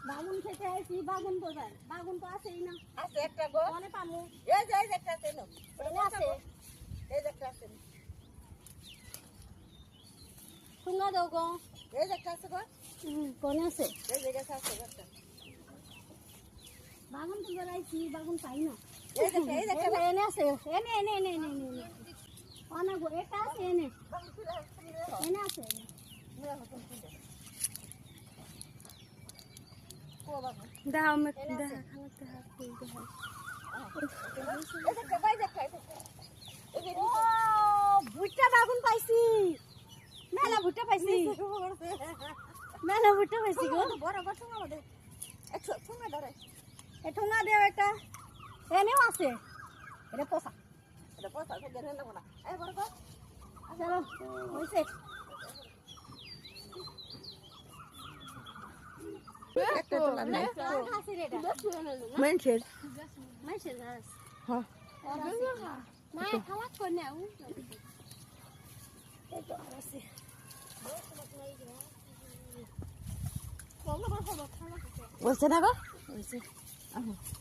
বাগুন খেতে আইছি, বাগুন কোথায়? বাগুন তো আছেই না। আছে একটা গো। কোনে পামু? এই যে একটা আছে নো। এনে আছে। এই যে একটা আছে। ঠুঙ্গা দাও গো। এই যে একটা আছে গো। কোনে আছে? এই যে একটা আছে একটা। বাগুন তো আইছি, বাগুন পাই না। এই যে একটা এনে আছে। এনে। অনা গো, এটা আছে এনে। এনে আছে। দাও মে দেখা খালাতে হাত ফুল দেখা। ও ভুট্টা বাগুন পাইছি। মেলা ভুট্টা পাইছি। মেলা ভুট্টা পাইছি গো। বড় বড় আমাদের একটু ঠুঙ্গা ধরে। এ ঠোঙা দেও একটা। এনেও আছে। এটা পোষা। এটা পয়সা থেকে নেন না এই বড় কর চলো হইছে। একটা তোলা নাই খাসি রে এটা। মানুষের মাইছে গাছ। হ্যাঁ মা খালাক কই নাও। এই তো আর আছে। বলছে না গো বলছে